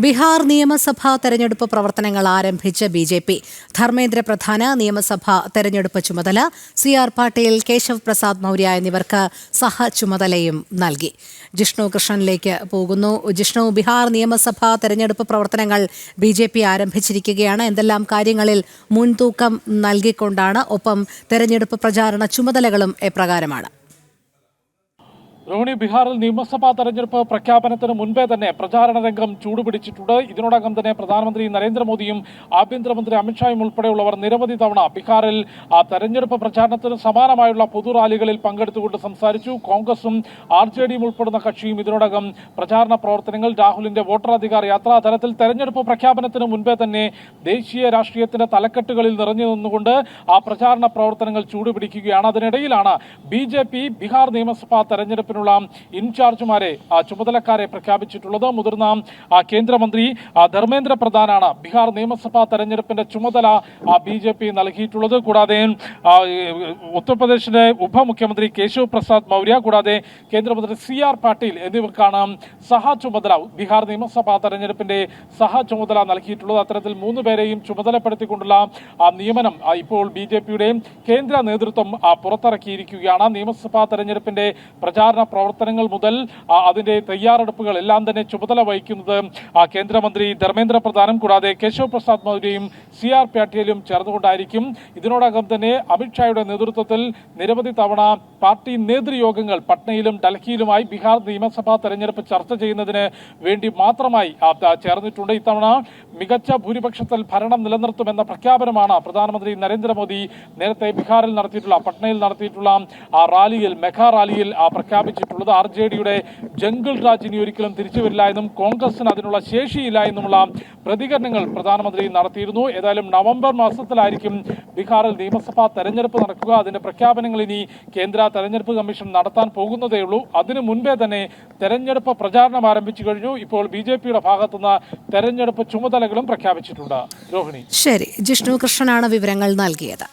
ബീഹാർ നിയമസഭാ തെരഞ്ഞെടുപ്പ് പ്രവർത്തനങ്ങൾ ആരംഭിച്ച ബി.ജെ.പി. ധർമ്മേന്ദ്ര പ്രധാന് നിയമസഭാ തെരഞ്ഞെടുപ്പ് ചുമതല, സി.ആർ. പാട്ടീൽ, കേശവ് പ്രസാദ് മൌര്യ എന്നിവർക്ക് സഹചുമതലയും നൽകി. ജിഷ്ണു കൃഷ്ണനിലേക്ക് പോകുന്നു. ജിഷ്ണു, ബീഹാർ നിയമസഭാ തെരഞ്ഞെടുപ്പ് പ്രവർത്തനങ്ങൾ ബി.ജെ.പി. ആരംഭിച്ചിരിക്കുകയാണ്. എന്തെല്ലാം കാര്യങ്ങളിൽ മുൻതൂക്കം നൽകിക്കൊണ്ടാണ്? ഒപ്പം തെരഞ്ഞെടുപ്പ് പ്രചാരണ ചുമതലകളും എപ്രകാരമാണ്? രോഹിണി, ബീഹാറിൽ നിയമസഭാ തെരഞ്ഞെടുപ്പ് പ്രഖ്യാപനത്തിന് മുൻപേ തന്നെ പ്രചാരണ രംഗം ചൂടുപിടിച്ചിട്ടുണ്ട്. ഇതിനോടകം തന്നെ പ്രധാനമന്ത്രി നരേന്ദ്രമോദിയും ആഭ്യന്തരമന്ത്രി അമിത്ഷായും ഉൾപ്പെടെയുള്ളവർ നിരവധി തവണ ബീഹാറിൽ തെരഞ്ഞെടുപ്പ് പ്രചാരണത്തിന് സമാനമായുള്ള പൊതുറാലികളിൽ പങ്കെടുത്തുകൊണ്ട് സംസാരിച്ചു. കോൺഗ്രസും RJDയും ഉൾപ്പെടുന്ന കക്ഷിയും ഇതിനോടകം പ്രചാരണ പ്രവർത്തനങ്ങൾ, രാഹുലിന്റെ വോട്ടറാധികാർ യാത്ര തരത്തിൽ തെരഞ്ഞെടുപ്പ് പ്രഖ്യാപനത്തിന് മുൻപേ തന്നെ ദേശീയ രാഷ്ട്രീയത്തിന്റെ തലക്കെട്ടുകളിൽ നിറഞ്ഞു നിന്നുകൊണ്ട് പ്രചാരണ പ്രവർത്തനങ്ങൾ ചൂടുപിടിക്കുകയാണ്. അതിനിടയിലാണ് ബി.ജെ.പി. ബീഹാർ നിയമസഭാ തെരഞ്ഞെടുപ്പിന് ഇൻചാർജുമാരെ, ചുമതലക്കാരെ പ്രഖ്യാപിച്ചിട്ടുള്ളത്. മുതിർന്ന കേന്ദ്രമന്ത്രി ധർമ്മേന്ദ്ര പ്രധാനാണ് ബീഹാർ നിയമസഭാ തെരഞ്ഞെടുപ്പിന്റെ ചുമതല ബി.ജെ.പി. നൽകിയിട്ടുള്ളത്. കൂടാതെ ഉത്തർപ്രദേശിലെ ഉപമുഖ്യമന്ത്രി കേശവ് പ്രസാദ് മൌര്യ, കൂടാതെ കേന്ദ്രമന്ത്രി സി.ആർ. പാട്ടീൽ എന്നിവർക്കാണ് സഹചുമതല, ബീഹാർ നിയമസഭാ തെരഞ്ഞെടുപ്പിന്റെ സഹചുമതല നൽകിയിട്ടുള്ളത്. അത്തരത്തിൽ 3 പേരെയും ചുമതലപ്പെടുത്തിക്കൊണ്ടുള്ള നിയമനം ഇപ്പോൾ ബി.ജെ.പിയുടെ കേന്ദ്ര നേതൃത്വം പുറത്തിറക്കിയിരിക്കുകയാണ്. നിയമസഭാ തെരഞ്ഞെടുപ്പിന്റെ പ്രചാരണ പ്രവർത്തനങ്ങൾ മുതൽ അതിന്റെ തയ്യാറെടുപ്പുകൾ എല്ലാം തന്നെ ചുമതല വഹിക്കുന്നത് കേന്ദ്രമന്ത്രി ധർമ്മേന്ദ്ര പ്രധാനും കൂടാതെ കേശവ് പ്രസാദ് മൌര്യയും സി.ആർ. പാട്ടീലും ചേർന്നുകൊണ്ടായിരിക്കും. ഇതിനോടകം തന്നെ അമിത്ഷായുടെ നേതൃത്വത്തിൽ നിരവധി തവണ പാർട്ടി നേതൃയോഗങ്ങൾ പട്നയിലും ഡൽഹിയിലുമായി ബീഹാർ നിയമസഭാ തെരഞ്ഞെടുപ്പ് ചർച്ച ചെയ്യുന്നതിന് വേണ്ടി മാത്രമായി ചേർന്നിട്ടുണ്ട്. ഇത്തവണ മികച്ച ഭൂരിപക്ഷത്തിൽ ഭരണം നിലനിർത്തുമെന്ന പ്രഖ്യാപനമാണ് പ്രധാനമന്ത്രി നരേന്ദ്രമോദി നേരത്തെ ബീഹാറിൽ നടത്തിയിട്ടുള്ള, പട്നയിൽ നടത്തിയിട്ടുള്ള റാലിയിൽ, മെഗാ റാലിയിൽ പ്രഖ്യാപിച്ചിട്ടുള്ളത്. RJDയുടെ ജംഗിൾ രാജ് ഇനി ഒരിക്കലും തിരിച്ചു വരില്ല എന്നും കോൺഗ്രസിന് അതിനുള്ള ശേഷിയില്ല എന്നുമുള്ള പ്രതികരണങ്ങൾ പ്രധാനമന്ത്രി നടത്തിയിരുന്നു. ഏതായാലും നവംബർ മാസത്തിലായിരിക്കും ബീഹാറിൽ നിയമസഭാ തെരഞ്ഞെടുപ്പ് നടക്കുക. അതിന്റെ പ്രഖ്യാപനങ്ങൾ ഇനി കേന്ദ്ര തെരഞ്ഞെടുപ്പ് കമ്മീഷൻ നടത്താൻ പോകുന്നതേയുള്ളൂ. അതിനു മുൻപേ തന്നെ തെരഞ്ഞെടുപ്പ് പ്രചാരണം ആരംഭിച്ചു കഴിഞ്ഞു. ഇപ്പോൾ ബി.ജെ.പിയുടെ ഭാഗത്തുനിന്ന് തെരഞ്ഞെടുപ്പ് ചുമതലകളും പ്രഖ്യാപിച്ചിട്ടുണ്ട്. രോഹിണി, ശരി. ജിഷ്ണു കൃഷ്ണനാണ് വിവരങ്ങൾ നൽകിയത്.